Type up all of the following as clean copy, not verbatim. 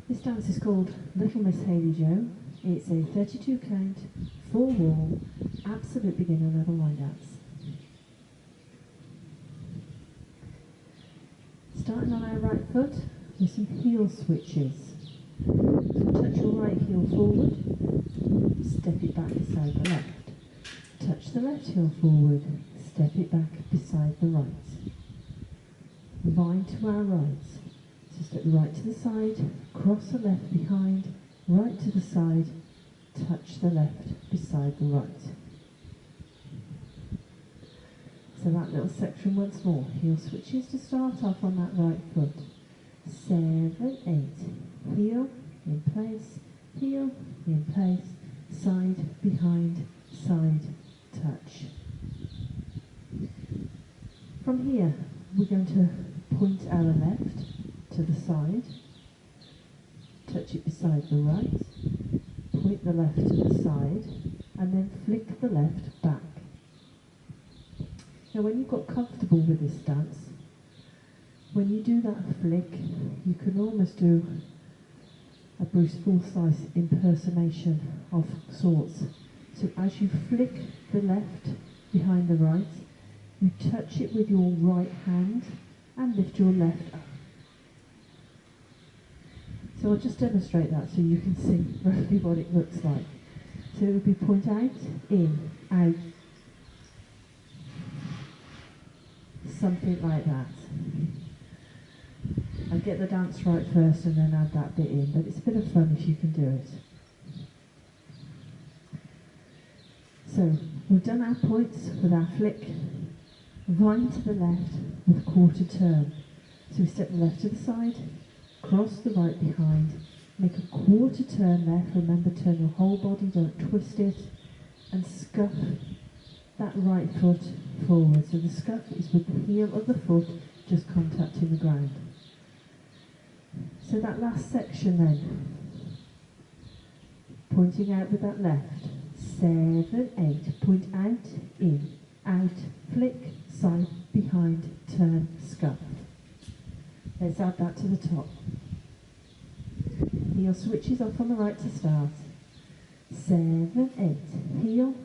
This dance is called Little Miss Hayley Jo. It's a 32 count, 4 wall, absolute beginner level line dance. Starting on our right foot with some heel switches. So touch your right heel forward, step it back beside the left. Touch the left heel forward, step it back beside the right. Vine to our right. So step right to the side, cross the left behind, right to the side, touch the left beside the right. So that little section once more. Heel switches to start off on that right foot. 7, 8. Heel, in place, heel, in place, side, behind, side, touch. From here, we're going to point our left to the side, touch it beside the right, point the left to the side, and then flick the left back. Now when you've got comfortable with this dance, when you do that flick, you can almost do a Bruce Forsyth impersonation of sorts. So as you flick the left behind the right, you touch it with your right hand and lift your left up. So I'll just demonstrate that so you can see roughly what it looks like. So it would be point out, in, out, something like that. I'll get the dance right first and then add that bit in, but it's a bit of fun if you can do it. So we've done our points with our flick, vine to the left with quarter turn. So we step the left to the side, cross the right behind, make a quarter turn left, remember turn your whole body, don't twist it, and scuff that right foot forward. So the scuff is with the heel of the foot just contacting the ground. So that last section then, pointing out with that left, 7, 8, point out, in, out, flick, side, behind, turn, scuff. Let's add that to the top. Heel switches off on the right to start. 7, 8, heel,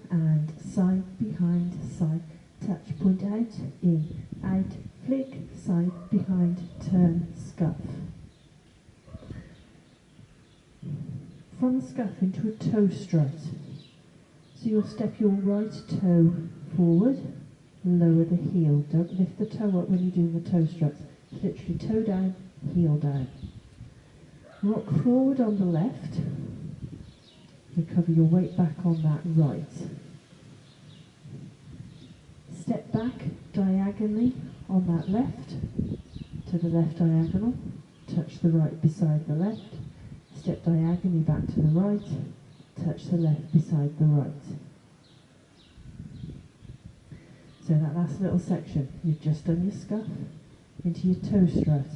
and side, behind, side, touch, point out, in, out, flick, side, behind, turn, scuff. From the scuff into a toe strut. So you'll step your right toe forward, lower the heel. Don't lift the toe up when you're doing the toe struts. Literally toe down, heel down. Rock forward on the left. Recover your weight back on that right. Step back diagonally on that left, to the left diagonal. Touch the right beside the left. Step diagonally back to the right. Touch the left beside the right. So that last little section, you've just done your scuff into your toe strut.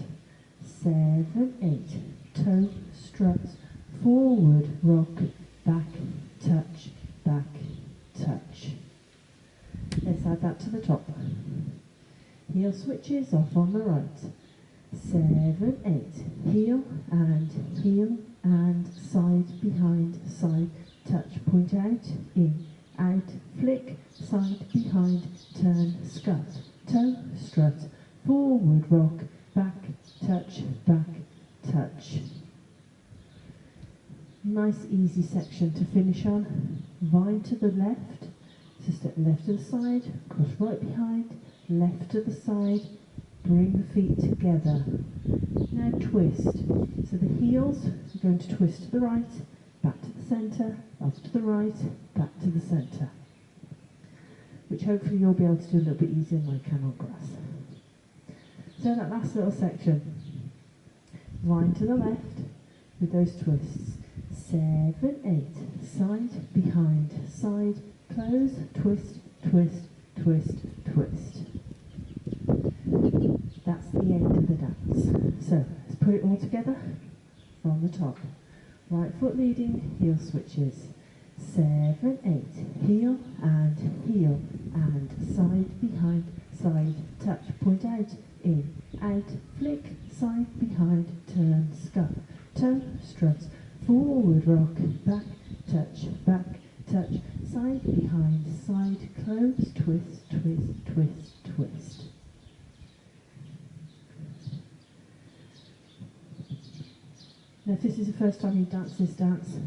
7, 8, toe struts, forward, rock, back, touch, touch. Let's add that to the top. Heel switches off on the right. 7, 8, heel, and side, behind, side, touch, point out, in, out, flick, side, behind, turn, scuff, toe, strut, forward, rock, back, touch, touch. Nice easy section to finish on. Vine to the left, so step left to the side, cross right behind, left to the side, bring the feet together. Now twist. So the heels are going to twist to the right, back to the centre, off to the right, back to the centre. Which hopefully you'll be able to do a little bit easier than I can on grass. So that last little section. Vine to the left with those twists. 7, 8, side, behind, side, close, twist, twist, twist, twist. That's the end of the dance. So let's put it all together from the top. Right foot leading, heel switches. 7, 8, heel, and side, behind, side, touch, point out, in, out, flick, side, behind, turn, scuff, toe, struts, forward, rock, back, touch, side, behind, side, close, twist, twist, twist, twist. Now if this is the first time you've danced this dance,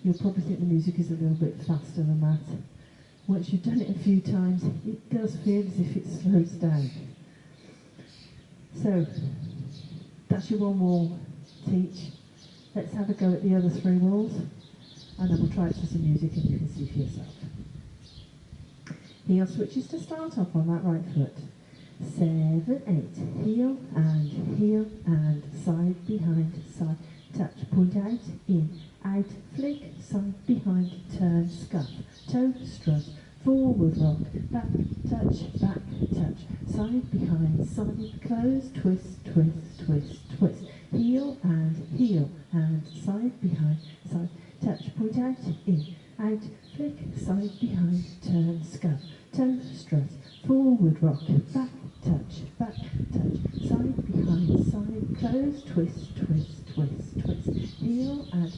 you'll probably think the music is a little bit faster than that. Once you've done it a few times, it does feel as if it slows down. So, that's your one wall teach. Let's have a go at the other three walls, and then we'll try it to some music and you can see for yourself. Heel switches to start off on that right foot. 7, 8, heel, and side, behind, side, touch, point out, in, out, flick, side, behind, turn, scuff, toe, strut, forward, rock, back, touch, side, behind, side, close, twist, twist, twist, twist, heel, and side, behind, side, touch, point out, in, out, flick, side, behind, turn, scuff, toe, strut, forward, rock, back, touch, side, behind, side, close, twist, twist, twist, twist, heel, and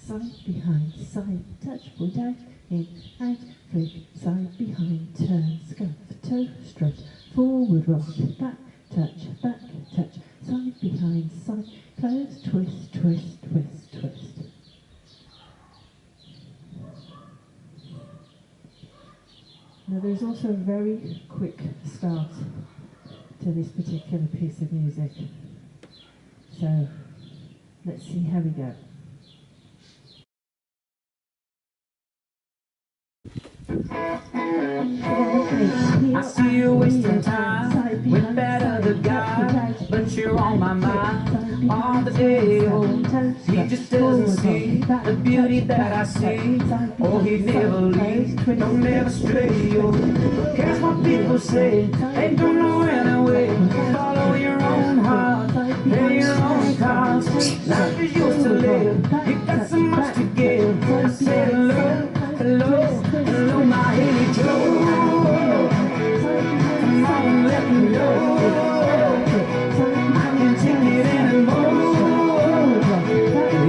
side, behind, side, touch, point out, in, out, flick, side, behind, turn, scuff, toe, strut, forward, rock, back, touch, side, behind, side, close, twist, twist, twist, twist. Now there's also a very quick start to this particular piece of music. So let's see how we go. I see you wasting time with that other guy, but you're on my mind all the day. Oh, he just doesn't see the beauty that I see. Oh, he never leaves, don't never stray. Oh, cares what people say, they don't know anyway. Follow your own heart, play your own cards. Life is yours to live, you got so much to give. I said hello, hello, hello, my Hayley Jo. Come on, let me know. I can take it anymore.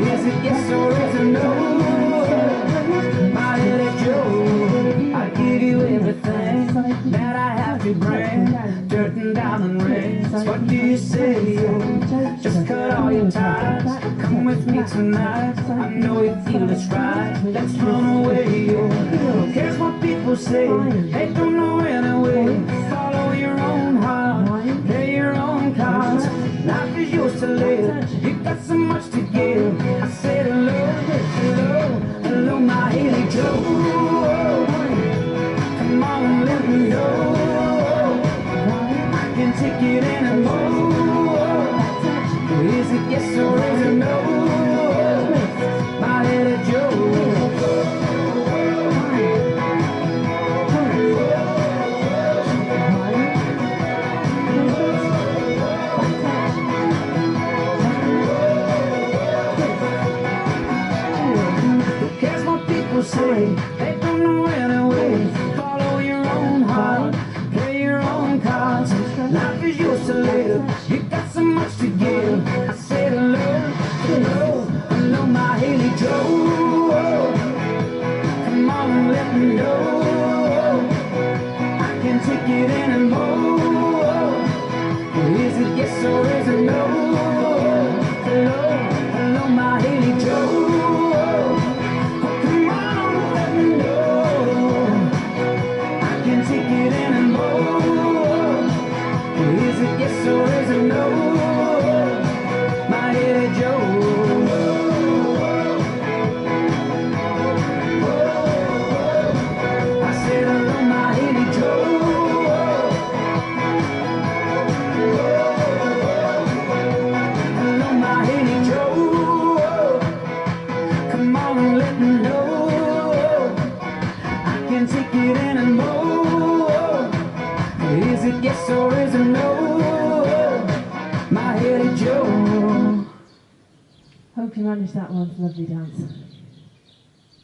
Is it yes or is it no? My Hayley Jo, I give you everything that I have to bring. Dirt and diamond rings, what do you say? Just cut all your ties, come with me tonight. I know you feel it's right, let's run away. Who cares what people say, they don't know anyway. Follow your own heart, play your own cards. Life is yours to live, you got so much to give. I said hello, hello, hello, my Hayley Jo. Come on, let me know. I can take it anymore. Is it yes or is it no? My Hayley Jo. Who cares what people say? They don't know anyway. Follow your own heart, play your own cards. Life is yours to live, you got so much to give. I said hello, hello, hello, my Hayley Jo. Come on and let me know. I can take it anymore. Is it yes or is it no? Hello, hello, my Hayley Jo. Come on and let me know. I can take it anymore. Is it yes or is it no? My Hayley Jo. I said hello, my Hayley Jo. Hello, my Hayley Jo. Come on and let me know. I can take it anymore. Is it yes or is it no? My Hayley Jo. Hope you managed that one. Lovely dance.